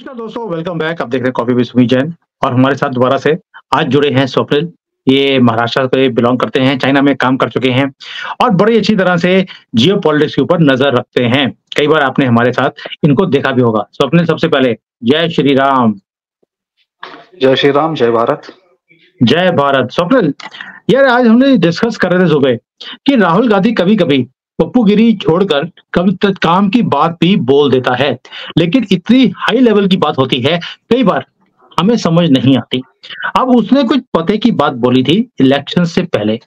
नमस्कार दोस्तों, welcome back. आप देख रहे हैं कॉफी विद सुमित जैन और हमारे साथ दोबारा से आज जुड़े हैं स्वप्निल। ये महाराष्ट्र से बिलॉन्ग करते हैं, चाइना में काम कर चुके हैं और बड़ी अच्छी तरह से जियो पॉलिटिक्स के ऊपर नज़र रखते हैं। कई बार आपने हमारे साथ इनको देखा भी होगा। स्वप्निल, सबसे पहले जय श्री राम। जय श्री राम, जय भारत। जय भारत। स्वप्निल, यार आज हमने डिस्कस कर रहे थे सुबह कि राहुल गांधी कभी-कभी पप्पूगिरी छोड़कर कभी काम की बात भी बोल देता है, लेकिन इतनी हाई लेवल की बात होती है, कई बार हमें समझ नहीं आती। अब उसने कुछ पते की बात बोली थी इलेक्शन से पहले,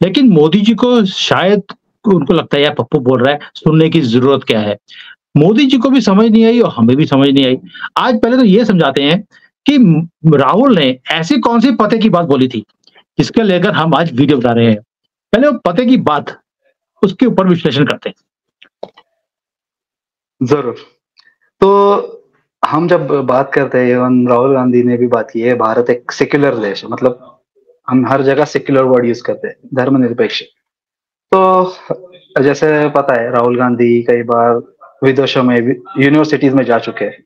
लेकिन मोदी जी को शायद उनको लगता है यार पप्पू बोल रहा है, सुनने की ज़रूरत क्या है? मोदी जी को भी समझ नहीं आई और हमें भी समझ नहीं आई। आज पहले तो ये समझाते हैं कि राहुल ने ऐसी कौन-सी पते की बात बोली थी, जिसको लेकर हम आज वीडियो बना रहे हैं। पहले वो पते की बात, उसके ऊपर विश्लेषण करते हैं। ज़रूर। तो हम जब बात करते हैं, इवन राहुल गांधी ने भी बात की है, भारत एक सेक्युलर देश है, मतलब हम हर जगह सेक्युलर वर्ड यूज करते हैं, धर्मनिरपेक्ष। तो जैसे पता है, राहुल गांधी कई बार विदेशों में यूनिवर्सिटीज में जा चुके हैं,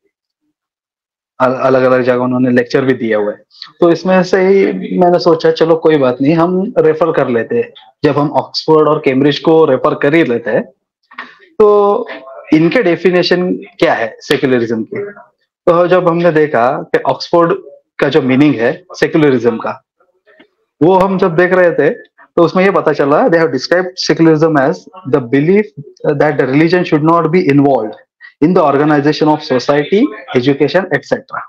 अलग अलग जगह उन्होंने लेक्चर भी दिया हुआ है। तो इसमें से ही मैंने सोचा चलो कोई बात नहीं, हम रेफर कर लेते हैं। जब हम ऑक्सफोर्ड और कैम्ब्रिज को रेफर कर ही लेते हैं, तो इनके डेफिनेशन क्या है सेक्युलरिज्म की। तो जब हमने देखा कि ऑक्सफोर्ड का जो मीनिंग है सेक्युलरिज्म का, वो हम जब देख रहे थे, तो उसमें ये पता चला, they have described secularism as the belief that the religion should not be involved in the organisation of society, education etcetera.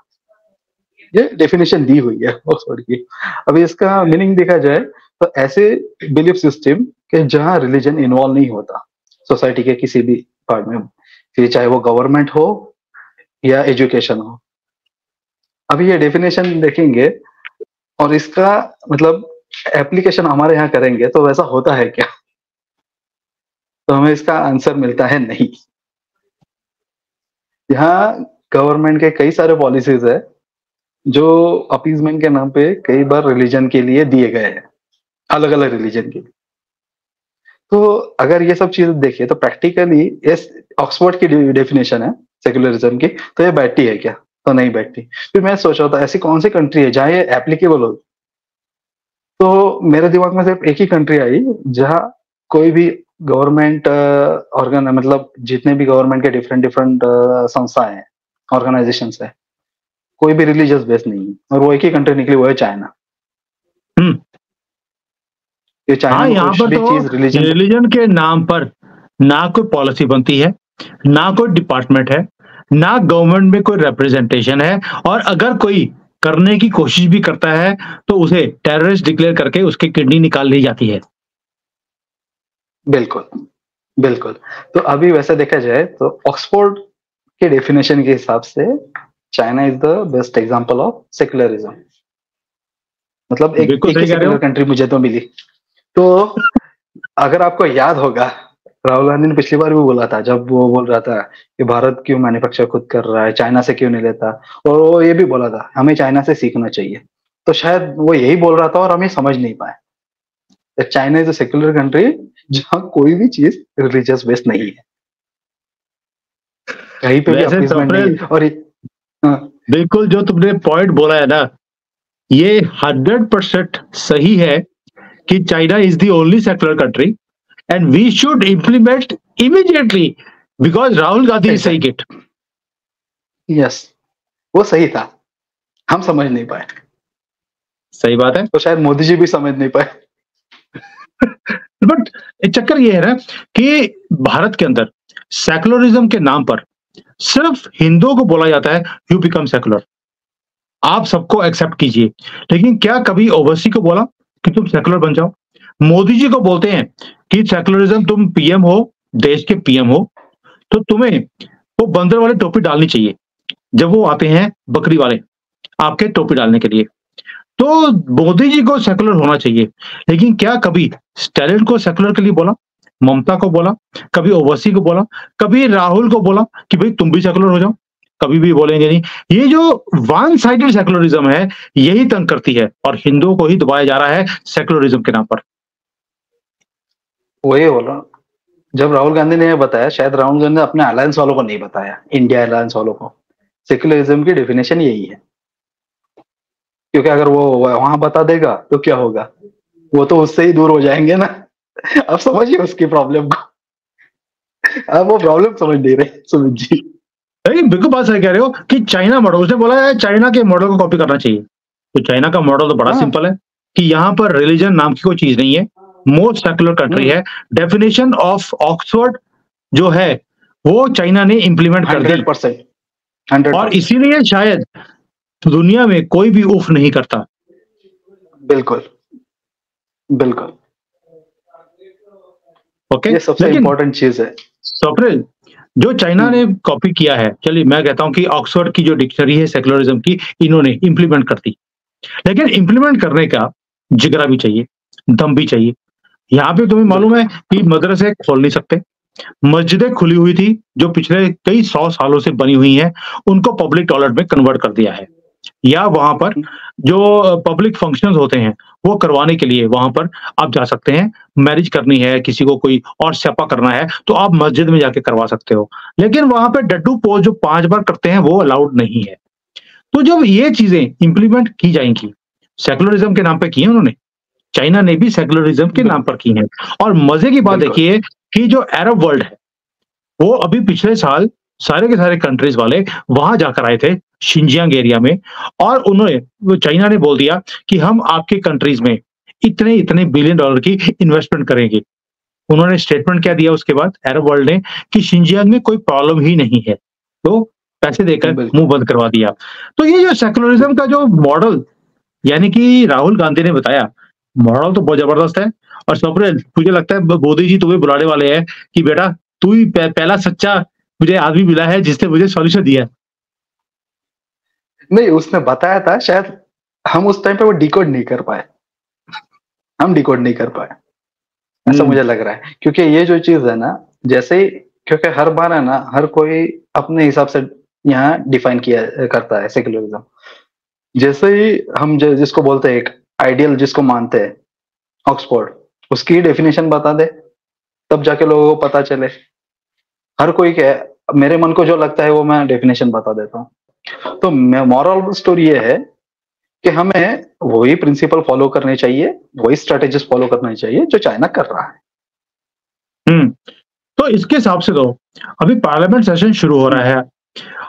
ये डेफिनेशन दी हुई है ऑक्सफोर्ड की। अभी इसका मीनिंग देखा जाए तो ऐसे बिलीफ सिस्टम के जहां रिलीजन इन्वॉल्व नहीं होता सोसाइटी के किसी भी पार्ट में, फिर चाहे वो गवर्नमेंट हो या एजुकेशन हो। अभी ये डेफिनेशन देखेंगे और इसका मतलब एप्लीकेशन हमारे यहाँ करेंगे तो वैसा होता है क्या? तो हमें इसका आंसर मिलता है नहीं। यहाँ गवर्नमेंट के कई सारे पॉलिसीज है जो अपीजमेंट के नाम पे कई बार रिलीजन के लिए दिए गए हैं, अलग अलग रिलीजन के। तो अगर ये सब चीजें देखिए तो प्रैक्टिकली इस ऑक्सफोर्ड की डेफिनेशन है सेक्युलरिज्म की, तो ये बैठती है क्या? तो नहीं बैठती। फिर मैं सोच रहा था ऐसी कौन सी कंट्री है जहां ये एप्लीकेबल हो। तो मेरे दिमाग में सिर्फ एक ही कंट्री आई जहां कोई भी गवर्नमेंट ऑर्गन, मतलब जितने भी गवर्नमेंट के डिफरेंट डिफरेंट संस्थाएं हैं, ऑर्गेनाइजेशन है, कोई भी रिलीजियस बेस नहीं है, और वो एक ही कंट्री निकली, वो है चाइना। ये चाइना हाँ, में यहाँ कुछ पर भी तो चीज रिलीजन के नाम पर ना कोई पॉलिसी बनती है, ना कोई डिपार्टमेंट है, ना गवर्नमेंट में कोई रिप्रेजेंटेशन है, और अगर कोई करने की कोशिश भी करता है तो उसे टेररिस्ट डिक्लेयर करके उसकी किडनी निकाल ली जाती है। बिल्कुल, बिल्कुल। तो अभी वैसे देखा जाए तो ऑक्सफोर्ड के डेफिनेशन के हिसाब से China is the best example of secularism. मतलब एक बिल्कुल एक ही सही कह रहे सेक्युलर हो। कंट्री मुझे तो मिली। तो अगर आपको याद होगा, राहुल गांधी ने पिछली बार भी बोला था, जब वो बोल रहा था कि भारत क्यों मैन्युफैक्चर खुद कर रहा है, चाइना से क्यों नहीं लेता, और वो ये भी बोला था हमें चाइना से सीखना चाहिए। तो शायद वो यही बोल रहा था और हम ये समझ नहीं पाए। China is a secular country जहाँ कोई भी चीज रिलीजियस बेस्ड नहीं है, कहीं पे भी वैसे अपीजमेंट नहीं स्वप्निल, है। और हाँ, बिल्कुल जो तुमने पॉइंट बोला है ना, ये 100% सही है कि China is the only secular country and we should implement immediately because Rahul Gandhi is saying it. Yes, वो सही था, हम समझ नहीं पाए। सही बात है। तो शायद मोदी जी भी समझ नहीं पाए। बट चक्कर ये है ना कि भारत के अंदर सेकुलरिज्म के नाम पर सिर्फ हिंदुओं को बोला जाता है यू बिकम सेकुलर, आप सबको एक्सेप्ट कीजिए, लेकिन क्या कभी ओवैसी को बोला कि तुम सेकुलर बन जाओ? मोदी जी को बोलते हैं कि सेकुलरिज्म, तुम पीएम हो, देश के पीएम हो, तो तुम्हें वो बंदर वाली टोपी डालनी चाहिए जब वो आते हैं बकरी वाले आपके टोपी डालने के लिए। तो मोदी जी को सेकुलर होना चाहिए, लेकिन क्या कभी स्टैलिन को सेकुलर के लिए बोला, ममता को बोला, कभी ओवैसी को बोला, कभी राहुल को बोला कि भाई तुम भी सेकुलर हो जाओ? कभी भी बोलेंगे नहीं। ये जो वन साइडेड सेकुलरिज्म है, यही तंग करती है और हिंदुओं को ही दबाया जा रहा है सेकुलरिज्म के नाम पर। वही बोला, जब राहुल गांधी ने ये बताया, शायद राहुल गांधी ने अपने अलायंस वालों को नहीं बताया, इंडिया अलायंस वालों को, सेक्युलरिज्म की डेफिनेशन यही है, क्योंकि अगर वो वहां बता देगा तो क्या होगा, वो तो उससे ही दूर हो जाएंगे ना। अब समझिए उसकी प्रॉब्लम को, अब वो प्रॉब्लम समझ नहीं रहे सुमित जी। नहीं, बिल्कुल बात सही कह रहे हो कि चाइना मॉडल, उसने बोला है चाइना के मॉडल को कॉपी करना चाहिए। तो चाइना का मॉडल तो बड़ा हाँ। सिंपल है कि यहाँ पर रिलीजन नाम की कोई चीज नहीं है, मोस्ट सेक्युलर कंट्री है। डेफिनेशन ऑफ ऑक्सफोर्ड जो है वो चाइना ने इंप्लीमेंट कर दी 100%, और 100%। इसीलिए शायद दुनिया में कोई भी उफ नहीं करता। बिल्कुल, बिल्कुल। ओके, ये सबसे लेकिन इम्पोर्टेंट चीज है। स्वप्निल, जो चाइना ने कॉपी किया है, चलिए मैं कहता हूँ कि ऑक्सफोर्ड की जो डिक्शनरी है सेक्युलरिज्म की, इन्होंने इंप्लीमेंट कर दी। लेकिन इंप्लीमेंट करने का जिगरा भी चाहिए, दम भी चाहिए। यहाँ पे तुम्हें मालूम है कि मदरसे खोल नहीं सकते, मस्जिदें खुली हुई थी जो पिछले कई 100 सालों से बनी हुई हैं, उनको पब्लिक टॉयलेट में कन्वर्ट कर दिया है। या वहाँ पर जो पब्लिक फंक्शंस होते हैं, वो करवाने के लिए वहाँ पर आप जा सकते हैं। मैरिज करनी है, किसी को कोई और स्यापा करना है, तो आप मस्जिद में जाके करवा सकते हो। लेकिन वहाँ पे डड्डू पोज़ जो 5 बार करते हैं, वो अलाउड नहीं है। तो जब ये चीज़ें इम्प्लीमेंट की जाएँगी, सेक्युलरिज़्म के नाम पे की है उन्होंने, चाइना ने भी सेक्युलरिज़्म के नाम पर की हैं। और मज़े की बात बिल्कुल। देखिए कि जो अरब वर्ल्ड है, वो अभी पिछले साल सारे के सारे कंट्रीज़ वाले वहाँ जाकर आए थे, शिनजियांग एरिया में, और वो चाइना ने बोल दिया कि हम आपके कंट्रीज़ में इतने-इतने बिलियन डॉलर की इन्वेस्टमेंट करेंगे। उन्होंने स्टेटमेंट क्या दिया उसके बाद अरब वर्ल्ड ने कि शिनजियांग में कोई प्रॉब्लम ही नहीं है। तो पैसे देकर बिल्कुल। मुँह बंद करवा दिया। तो ये जो सेक्युलरिज़्म का जो मॉडल यानी कि राहुल गांधी ने बताया, मॉडल तो बहुत ज़बरदस्त है। और स्वप्निल, मुझे लगता है मोदी जी तुम्हें बुलाने वाले हैं कि बेटा तू ही पहला सच्चा मुझे आदमी मिला है जिसने मुझे सॉल्यूशन दिया है। नहीं, उसने बताया था, शायद हम उस टाइम पे वो डिकोड नहीं कर पाए, हम डिकोड नहीं कर पाए, ऐसा मुझे लग रहा है। क्योंकि ये जो चीज है ना, जैसे ही, क्योंकि हर बार है ना, हर कोई अपने हिसाब से यहाँ डिफाइन किया करता है सेक्युलरिज्म। जैसे ही हम जिसको बोलते हैं एक आइडियल, जिसको मानते हैं ऑक्सफोर्ड, उसकी डेफिनेशन बता दे, तब जाके लोगों को पता चले। हर कोई क्या है, मेरे मन को जो लगता है वो मैं डेफिनेशन बता देता हूँ। तो मॉरल स्टोरी ये है कि हमें वही प्रिंसिपल फॉलो करने चाहिए, वही स्ट्रेटेजीज फॉलो करने चाहिए जो चाइना कर रहा है। तो इसके हिसाब से तो अभी पार्लियामेंट सेशन शुरू हो रहा है।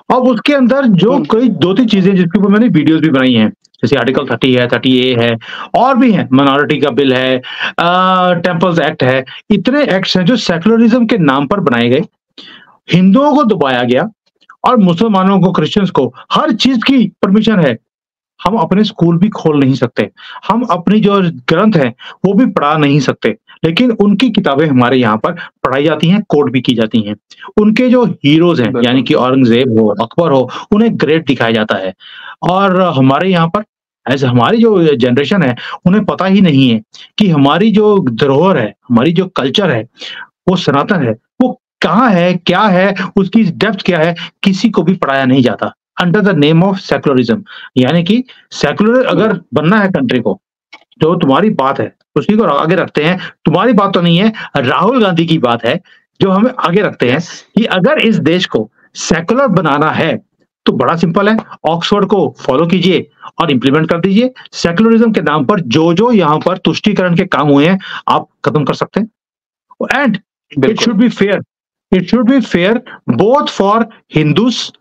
अब उसके अंदर जो कई 2-3 चीजें जिसके ऊपर मैंने वीडियोस भी बनाई हैं, जैसे आर्टिकल 30 है, 30A है, और भी हैं, माइनॉरिटी का बिल है, टेम्पल्स एक्ट है। इतने एक्ट्स हैं जो सेक्युलरिज्म के नाम पर बनाए गए, हिंदुओं को दबाया गया और मुसलमानों को, क्रिश्चियंस को हर चीज की परमिशन है। हम अपने स्कूल भी खोल नहीं सकते, हम अपनी जो ग्रंथ हैं वो भी पढ़ा नहीं सकते, लेकिन उनकी किताबें हमारे यहाँ पर पढ़ाई जाती हैं, कोट भी की जाती हैं। उनके जो हीरोज़ हैं, यानी कि औरंगज़ेब हो, अकबर हो, उन्हें ग्रेट दिखाया जाता है। और हमारे यहाँ पर हमारी जो जनरेशन है, उन्हें पता ही नहीं है कि हमारी जो धरोहर है, हमारी जो कल्चर है, वो सनातन है, वो कहाँ है, क्या है, उसकी डेप्थ क्या है, किसी को भी पढ़ाया नहीं जाता। Under the name of secularism, यानी कि सेक्युलर अगर बनना है कंट्री को, जो तुम्हारी बात है, उसी को आगे रखते हैं। तुम्हारी बात तो नहीं है, राहुल गांधी की बात है, जो हमें आगे रखते हैं कि अगर इस देश को सेक्युलर बनाना है, तो बड़ा सिंपल है, ऑक्सफोर्ड को फॉलो कीजिए और इंप्लीमेंट कर दीजिए। सेक्युलरिज्म के नाम पर जो-जो यहाँ पर तुष्टीकरण के काम हुए हैं, आप खत्म कर सकते हैं। And it should be fair, it should be fair both for Hindus,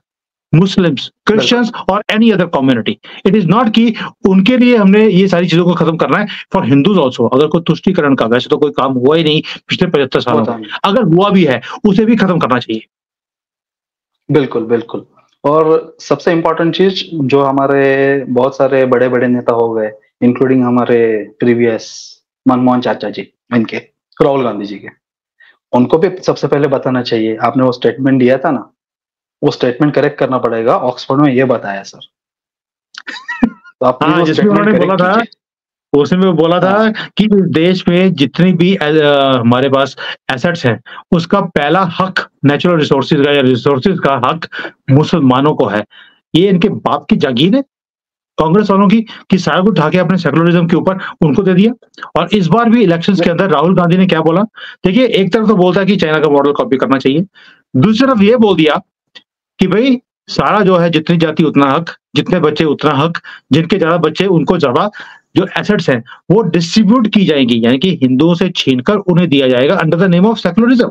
Muslims, Christians और any other community. It is not कि उनके लिए हमने ये सारी चीजों को खत्म करना है, फॉर हिंदूज ऑल्सो। अगर कोई तुष्टीकरण का, वैसे तो कोई काम हुआ ही नहीं पिछले 75 सालों में, अगर हुआ भी है उसे भी खत्म करना चाहिए। बिल्कुल, बिल्कुल। और सबसे इम्पोर्टेंट चीज, जो हमारे बहुत सारे बड़े बड़े नेता हो गए, इंक्लूडिंग हमारे प्रीवियस मनमोहन चाचा जी, इनके राहुल गांधी जी के, उनको भी सबसे पहले बताना चाहिए। आपने वो स्टेटमेंट दिया था ना, वो स्टेटमेंट करेक्ट करना पड़ेगा, ऑक्सफोर्ड में ये बताया सर। तो आप प्लीज वो स्टेटमेंट करेक्ट कीजिए। उसमें वो बोला था कि देश में जितनी भी हमारे पास एसेट्स हैं, उसका पहला हक नेचुरल रिसोर्सेज का या रिसोर्सेज का हक मुसलमानों को है। ये इनके बाप की जागीर है कांग्रेस वालों की, कि सारा कुछ उठा के अपने सेक्युलरिज्म के ऊपर उनको दे दिया। और इस बार भी इलेक्शंस के अंदर राहुल गांधी ने क्या बोला, देखिए एक तरफ तो बोलता है कि चाइना का मॉडल कॉपी करना चाहिए, दूसरी तरफ ये बोल दिया कि भाई सारा जो है जितनी जाति उतना हक, जितने बच्चे उतना हक, जिनके ज़्यादा बच्चे उनको ज़्यादा जो एसेट्स हैं, वो डिस्ट्रीब्यूट की जाएँगी, यानी कि हिंदुओं से छीनकर उन्हें दिया जाएगा under the name of secularism.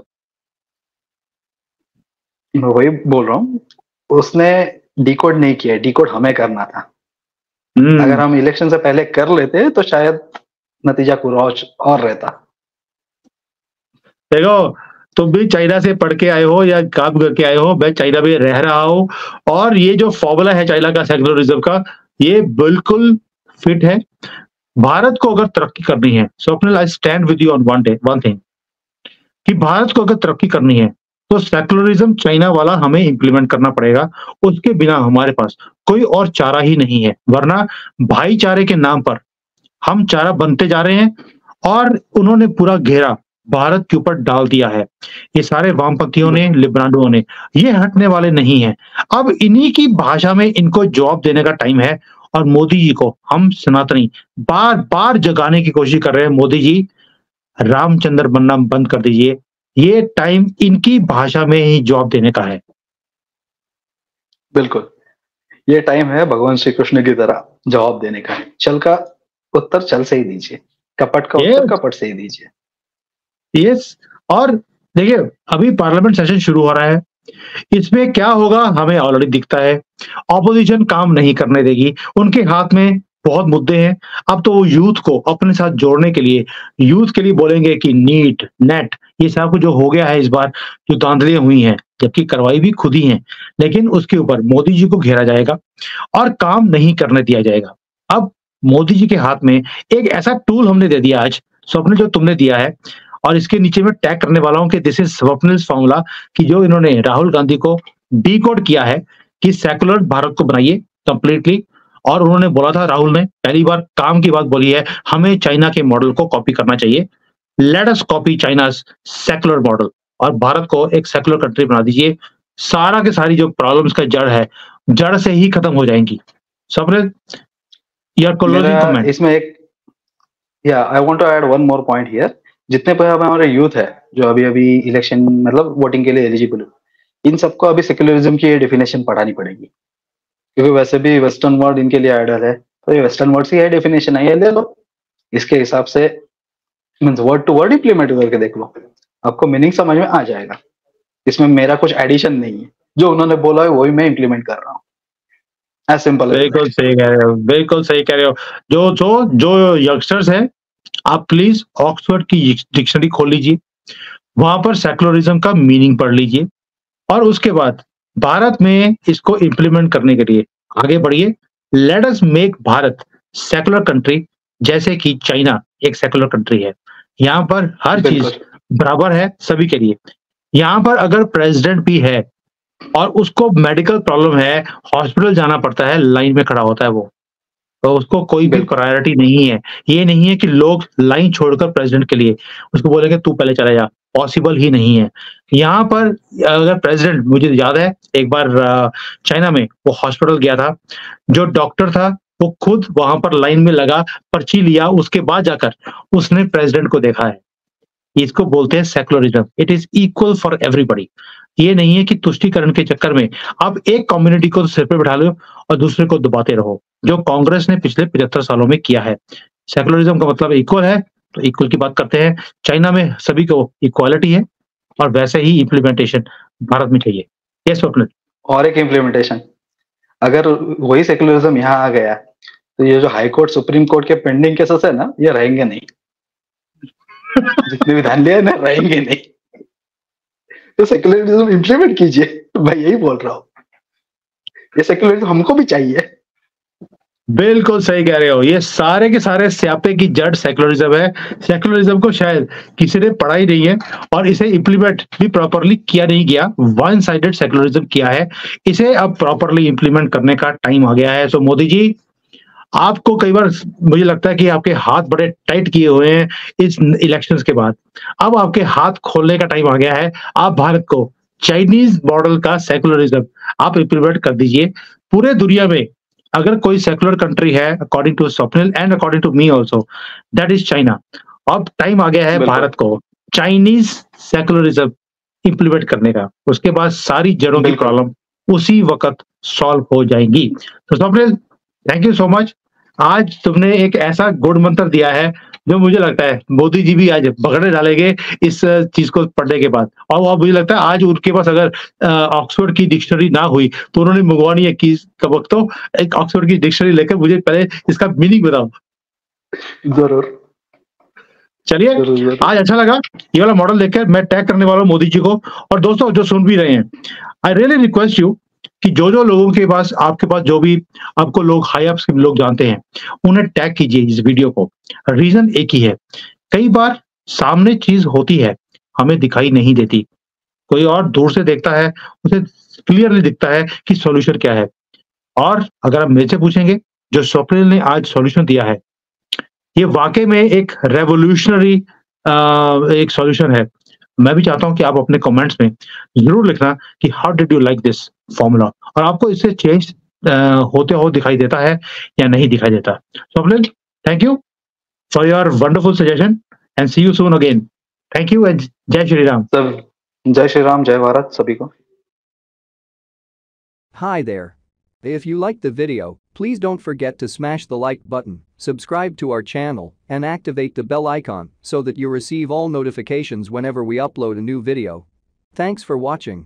मैं वही बोल रहा हूँ, उसने डिकोड नहीं किया, डिकोड हमें करना था। अगर हम इलेक्शन से पहले कर लेते तो शायद नतीजा कुछ और रहता। देखो, तुम भी चाइना से पढ़ के आए हो या काम करके आए हो, मैं चाइना में रह रहा हूँ और ये जो फ़ॉर्मूला है चाइना का सेक्युलरिज़्म का, ये बिल्कुल फिट है। भारत को अगर तरक्की करनी है, Swapnil I stand with you on one thing कि भारत को अगर तरक्की करनी है, तो सेक्युलरिज़्म चाइना वाला हमें इम्प्लीमेंट करना पड़ेगा। उसके बिना हमारे पास कोई और चारा ही नहीं है, वरना भाईचारे के नाम पर हम चारा बनते जा रहे हैं और उन्होंने पूरा घेरा भारत के ऊपर डाल दिया है। ये सारे वामपंथियों ने, लिबरालों ने, ये हटने वाले नहीं हैं। अब इन्हीं की भाषा में इनको जवाब देने का टाइम है और मोदी जी को हम सनातनी बार-बार जगाने की कोशिश कर रहे हैं, मोदी जी, रामचंद्र बनना बंद कर दीजिए। ये टाइम इनकी भाषा में ही जवाब देने का है। बिल्कुल, ये टाइम है भगवान श्री कृष्ण की तरह जवाब देने का। छल का उत्तर छल से ही दीजिए, कपट का उत्तर यस, कपट से ही दीजिए। यस। और देखिए, अभी पार्लियामेंट सेशन शुरू हो रहा है। इसमें क्या होगा हमें ऑलरेडी दिखता है। ऑपोजिशन काम नहीं करने देगी। उनके हाथ में बहुत मुद्दे हैं। अब तो वो यूथ को अपने साथ जोड़ने के लिए, यूथ के लिए बोलेंगे कि नीट, नेट, ये सब कुछ जो हो गया है इस बार, जो धांधलियाँ हुई हैं, जबकि करवाई भी खुद ही हैं। लेकिन उसके ऊपर मोदी जी को घेरा जाएगा और काम नहीं करने दिया जाएगा। अब मोदी जी के हाथ में एक ऐसा टूल हमने दे दिया आज, स्वप्न जो तुमने दिया है, और इसके नीचे मैं टैग करने वाला हूँ कि दिस इज स्वप्निल्स फॉर्मूला, कि जो इन्होंने राहुल गांधी को डिकोड किया है कि सेकुलर भारत को बनाइए कंप्लीटली। और उन्होंने बोला था, राहुल ने पहली बार काम की बात बोली है, हमें चाइना के मॉडल को कॉपी करना चाहिए। Let us copy China's secular model और भारत को एक सेकुलर कंट्री बना दीजिए। सारा के सारी जो प्रॉब्लम्स का जड़ है, जड़ से ही खत्म हो जाएंगी। स्वप्निल, योर क्लोजिंग मेरा कमेंट। इसमें एक I want to add one more point here. जितने पर हमारे यूथ है जो अभी अभी इलेक्शन मतलब वोटिंग के लिए एलिजिबल है, इन सबको अभी सेक्युलरिज्म की डेफिनेशन पढ़ानी पड़ेगी, क्योंकि वैसे भी वेस्टर्न वर्ल्ड इनके लिए आइडल है। तो ये वेस्टर्न वर्ल्ड से है डेफिनेशन है, ये ले लो, इसके हिसाब से means word to word implement करके देख लो, आपको मीनिंग समझ में आ जाएगा। इसमें मेरा कुछ एडिशन नहीं है, जो उन्होंने बोला है वही मैं इम्प्लीमेंट कर रहा हूँ। एज सिंपल एज बिल्कुल सही कह रहे हो, बिल्कुल सही कह रहे हो। जो यंगस्टर्स हैं, आप प्लीज ऑक्सफोर्ड की डिक्शनरी खोल लीजिए, वहां पर सेक्युलरिज्म का मीनिंग पढ़ लीजिए और उसके बाद भारत में इसको इम्प्लीमेंट करने के लिए आगे बढ़िए। Let us make Bharat secular country, जैसे कि चाइना एक सेकुलर कंट्री है। यहाँ पर हर बिल्कुल चीज बराबर है सभी के लिए। यहाँ पर अगर प्रेसिडेंट भी है और उसको मेडिकल प्रॉब्लम है, हॉस्पिटल जाना पड़ता है, लाइन में खड़ा होता है वो, तो उसको कोई भी बिल्कुल प्रायोरिटी नहीं है। ये नहीं है कि लोग लाइन छोड़कर प्रेसिडेंट के लिए उसको बोलेंगे तू पहले चला जा, पॉसिबल ही नहीं है। यहाँ पर अगर प्रेसिडेंट, मुझे याद है एक बार चाइना में वो हॉस्पिटल गया था, जो डॉक्टर था वो खुद वहां पर लाइन में लगा, पर्ची लिया, उसके बाद जाकर उसने प्रेसिडेंट को देखा है। इसको बोलते हैं secularism. It is equal for everybody. ये नहीं है कि तुष्टीकरण के चक्कर में आप एक कम्युनिटी को सिर पे बिठा लो और दूसरे को दबाते रहो, जो कांग्रेस ने पिछले 75 सालों में किया है। सेक्युलरिज्म का मतलब इक्वल है, तो इक्वल की बात करते हैं। चाइना में सभी को इक्वालिटी है और वैसे ही इम्प्लीमेंटेशन भारत में चाहिए। यस स्वप्निल। और एक इम्प्लीमेंटेशन, अगर वही सेक्युलरिज्म यहाँ आ गया तो ये जो हाई कोर्ट सुप्रीम कोर्ट के पेंडिंग केसेस है ना, ये रहेंगे नहीं। जितने भी ध्यान लिया ना, रहेंगे नहीं। तो सेक्युलरिज्म इम्प्लीमेंट कीजिए, मैं यही बोल रहा हूँ। ये सेक्युलरिज्म हमको भी चाहिए। बिल्कुल सही कह रहे हो। ये सारे के सारे स्यापे की जड़ सेक्युलरिज्म है। सेक्युलरिज्म को शायद किसी ने पढ़ा ही नहीं है और इसे इम्प्लीमेंट भी प्रॉपरली किया नहीं गया। वन साइडेड सेक्युलरिज्म किया है। इसे अब प्रॉपरली इम्प्लीमेंट करने का टाइम आ गया है। सो मोदी जी, आपको कई बार मुझे लगता है कि आपके हाथ बड़े टाइट किए हुए हैं इस इलेक्शंस के बाद। अब आपके हाथ खोलने का टाइम आ गया है। आप भारत को चाइनीज मॉडल का सेक्युलरिज्म आप इम्प्लीमेंट कर दीजिए। पूरे दुनिया में अगर कोई सेक्युलर कंट्री है, according to Swapnil and according to me also, that is China. अब टाइम आ गया है बिल्कुल भारत को चाइनीज सेक्युलरिज्म इम्प्लीमेंट करने का। उसके बाद सारी जड़ों की बिल्कुल प्रॉब्लम उसी वक़्त सॉल्व हो जाएँगी। तो Swapnil, thank you so much. आज तुमने एक ऐसा गुड मंत्र दिया है, जो मुझे लगता है मोदी जी भी आज भगड़े डालेंगे इस चीज़ को पढ़ने के बाद। और मुझे लगता है आज उनके पास अगर ऑक्सफोर्ड की डिक्शनरी ना हुई, तो उन्होंने मँगवानी है कि कब वक़्त तो एक ऑक्सफोर्ड की डिक्शनरी लेकर मुझे पहले इसका मीनिंग बताओ। ज़रूर, चलिए, ज़रूर, ज़रूर। आज अच्छा लगा। ये वाला मॉडल देखकर मैं टैग करने वाला हूँ मोदी जी को। और दोस्तों जो सुन भी रहे हैं, आई रियली रिक्वेस्ट यू कि जो-जो लोगों के पास आपके पास जो भी आपको लोग हाई अप्स के लोग जानते हैं, उन्हें टैग कीजिए इस वीडियो को। रीज़न एक ही है, कई बार सामने चीज़ होती है, हमें दिखाई नहीं देती। कोई और दूर से देखता है, उसे क्लियरली दिखता है कि सॉल्यूशन क्या है। और अगर आप मेरे से पूछेंगे, जो स्वप्निल ने आज सॉल्यूशन दिया है, ये वाक़ई में एक रेवोल्यूशनरी एक सॉल्यूशन है। मैं भी चाहता हूँ कि आप अपने कमेंट्स में ज़रूर लिखना कि how did you like this formula, और आपको इससे चेंज होते हुए दिखाई देता है या नहीं दिखाई देता। Swapnil, thank you for your wonderful suggestion and see you soon again. Thank you and जय श्री राम। सब जय श्री राम, जय भारत सभी को। Hi there. If you liked the video, please don't forget to smash the like button, subscribe to our channel, and activate the bell icon so that you receive all notifications whenever we upload a new video. Thanks for watching.